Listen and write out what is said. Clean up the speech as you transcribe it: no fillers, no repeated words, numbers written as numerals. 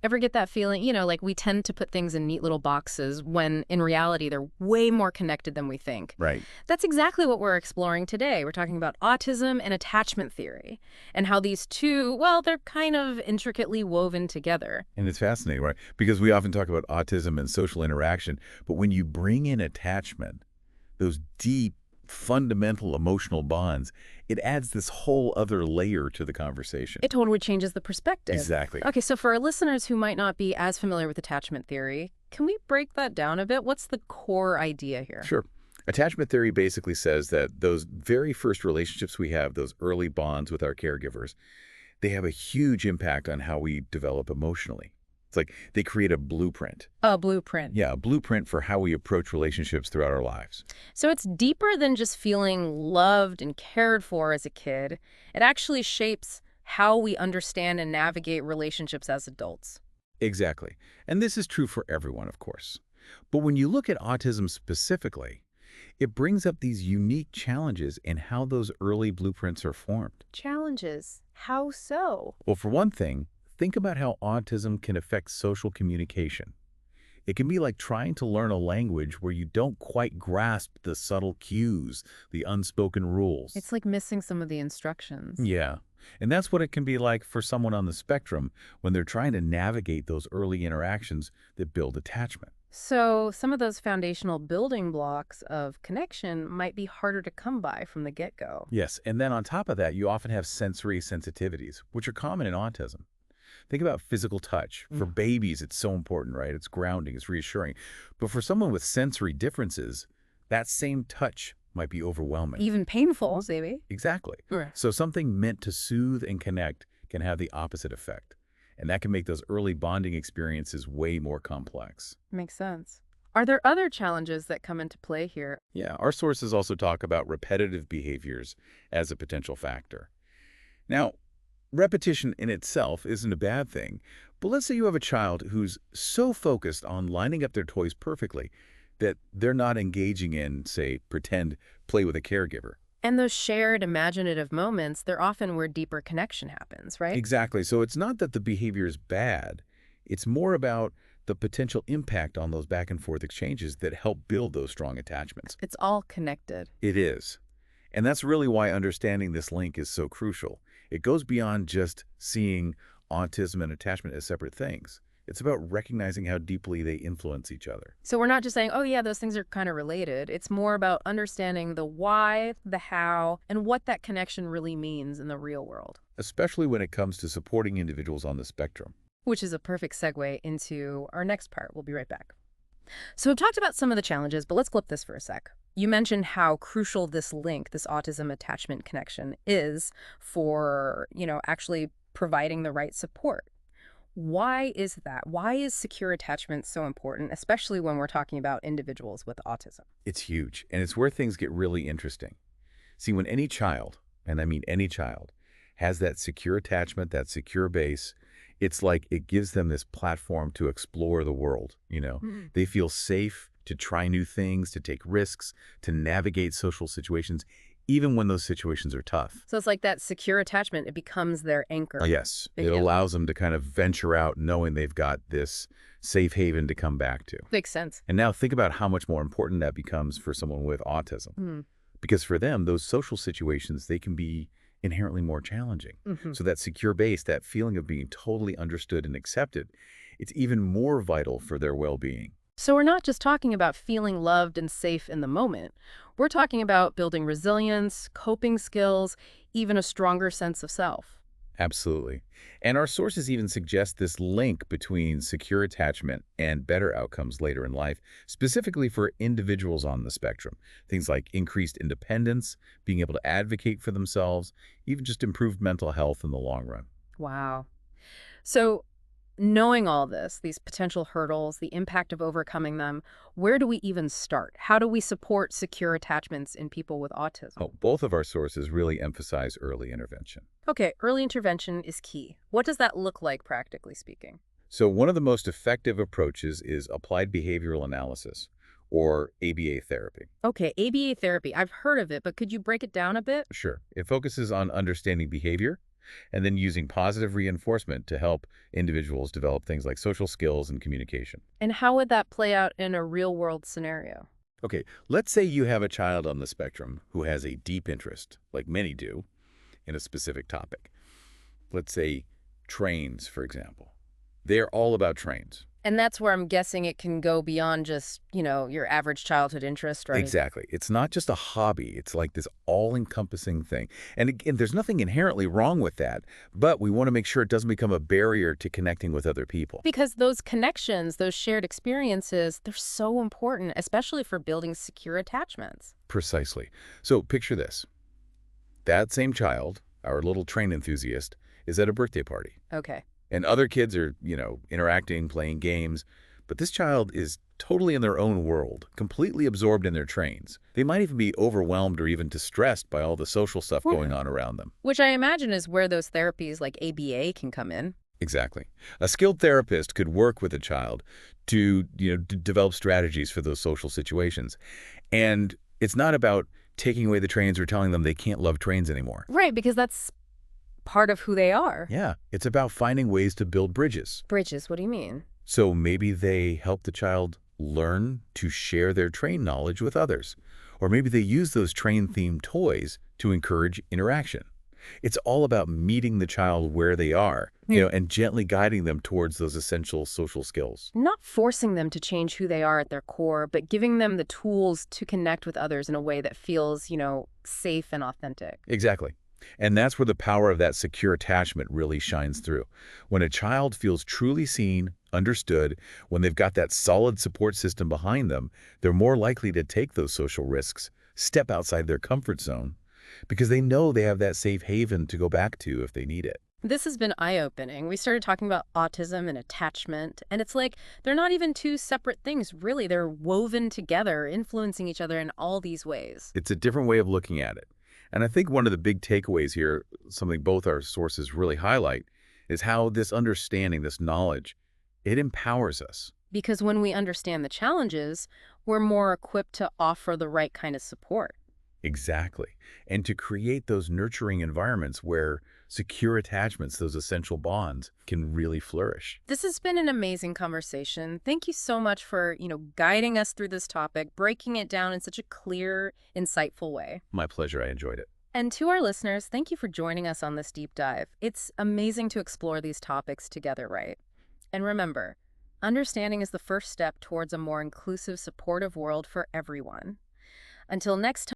Ever get that feeling, like we tend to put things in neat little boxes when in reality they're way more connected than we think? Right. That's exactly what we're exploring today. We're talking about autism and attachment theory and how these two, well, they're kind of intricately woven together. And it's fascinating, right? Because we often talk about autism and social interaction, but when you bring in attachment, those deep, fundamental emotional bonds, it adds this whole other layer to the conversation. It totally changes the perspective. Exactly. Okay, so for our listeners who might not be as familiar with attachment theory, can we break that down a bit? What's the core idea here? Sure. Attachment theory basically says that those very first relationships we have, those early bonds with our caregivers, they have a huge impact on how we develop emotionally. It's like they create a blueprint. A blueprint. Yeah, a blueprint for how we approach relationships throughout our lives. So it's deeper than just feeling loved and cared for as a kid. It actually shapes how we understand and navigate relationships as adults. Exactly. And this is true for everyone, of course. But when you look at autism specifically, it brings up these unique challenges in how those early blueprints are formed. Challenges. How so? Well, for one thing, think about how autism can affect social communication. It can be like trying to learn a language where you don't quite grasp the subtle cues, the unspoken rules. It's like missing some of the instructions. Yeah. And that's what it can be like for someone on the spectrum when they're trying to navigate those early interactions that build attachment. So some of those foundational building blocks of connection might be harder to come by from the get-go. Yes, and then on top of that, you often have sensory sensitivities, which are common in autism. Think about physical touch. For babies, it's so important, right? It's grounding, it's reassuring. But for someone with sensory differences, that same touch might be overwhelming. Even painful, maybe. Exactly. Right. So something meant to soothe and connect can have the opposite effect. And that can make those early bonding experiences way more complex. Makes sense. Are there other challenges that come into play here? Yeah, our sources also talk about repetitive behaviors as a potential factor. Now, repetition in itself isn't a bad thing, but let's say you have a child who's so focused on lining up their toys perfectly that they're not engaging in, say, pretend play with a caregiver. And those shared imaginative moments, they're often where deeper connection happens, right? Exactly. So it's not that the behavior is bad. It's more about the potential impact on those back and forth exchanges that help build those strong attachments. It's all connected. It is. And that's really why understanding this link is so crucial. It goes beyond just seeing autism and attachment as separate things. It's about recognizing how deeply they influence each other. So we're not just saying, oh yeah, those things are kind of related. It's more about understanding the why, the how, and what that connection really means in the real world. Especially when it comes to supporting individuals on the spectrum. Which is a perfect segue into our next part. We'll be right back. So we've talked about some of the challenges, but let's flip this for a sec. You mentioned how crucial this link, this autism attachment connection is for, actually providing the right support. Why is that? Why is secure attachment so important, especially when we're talking about individuals with autism? It's huge, and it's where things get really interesting. See, when any child, and I mean any child, has that secure attachment, that secure base, it's like it gives them this platform to explore the world, They feel safe to try new things, to take risks, to navigate social situations, even when those situations are tough. So it's like that secure attachment, it becomes their anchor. Yes, Big it deal. allows them to kind of venture out knowing they've got this safe haven to come back to. Makes sense. And now think about how much more important that becomes for someone with autism. Mm. Because for them, those social situations, they can be inherently more challenging. Mm-hmm. So that secure base, that feeling of being totally understood and accepted, it's even more vital for their well-being. So we're not just talking about feeling loved and safe in the moment. We're talking about building resilience, coping skills, even a stronger sense of self. Absolutely. And our sources even suggest this link between secure attachment and better outcomes later in life, specifically for individuals on the spectrum. Things like increased independence, being able to advocate for themselves, even just improved mental health in the long run. Wow. So knowing all this, these potential hurdles, the impact of overcoming them, where do we even start? How do we support secure attachments in people with autism? Oh, both of our sources really emphasize early intervention. Okay, early intervention is key. What does that look like, practically speaking? So one of the most effective approaches is applied behavioral analysis, or ABA therapy. Okay, ABA therapy. I've heard of it, but could you break it down a bit? Sure. It focuses on understanding behavior, and then using positive reinforcement to help individuals develop things like social skills and communication. And how would that play out in a real-world scenario? Okay, let's say you have a child on the spectrum who has a deep interest, like many do, in a specific topic. Let's say trains, for example. They're all about trains. And that's where I'm guessing it can go beyond just, your average childhood interest, right? Exactly. It's not just a hobby. It's like this all-encompassing thing. And again, there's nothing inherently wrong with that, but we want to make sure it doesn't become a barrier to connecting with other people. Because those connections, those shared experiences, they're so important, especially for building secure attachments. Precisely. So picture this. That same child, our little train enthusiast, is at a birthday party. Okay. And other kids are, interacting, playing games. But this child is totally in their own world, completely absorbed in their trains. They might even be overwhelmed or even distressed by all the social stuff going on around them. Which I imagine is where those therapies like ABA can come in. Exactly. A skilled therapist could work with a child to, develop strategies for those social situations. And it's not about taking away the trains or telling them they can't love trains anymore. Right, because that's part of who they are. Yeah, it's about finding ways to build bridges. Bridges, what do you mean? So maybe they help the child learn to share their train knowledge with others. Or maybe they use those train-themed toys to encourage interaction. It's all about meeting the child where they are, and gently guiding them towards those essential social skills. Not forcing them to change who they are at their core, but giving them the tools to connect with others in a way that feels, safe and authentic. Exactly. And that's where the power of that secure attachment really shines through. When a child feels truly seen, understood, when they've got that solid support system behind them, they're more likely to take those social risks, step outside their comfort zone, because they know they have that safe haven to go back to if they need it. This has been eye-opening. We started talking about autism and attachment, and it's like they're not even two separate things, really. They're woven together, influencing each other in all these ways. It's a different way of looking at it. And I think one of the big takeaways here, something both our sources really highlight, is how this understanding, this knowledge, it empowers us. Because when we understand the challenges, we're more equipped to offer the right kind of support. Exactly. And to create those nurturing environments where secure attachments, those essential bonds, can really flourish. This has been an amazing conversation. Thank you so much for, guiding us through this topic, breaking it down in such a clear, insightful way. My pleasure. I enjoyed it. And to our listeners, thank you for joining us on this deep dive. It's amazing to explore these topics together, right? And remember, understanding is the first step towards a more inclusive, supportive world for everyone. Until next time.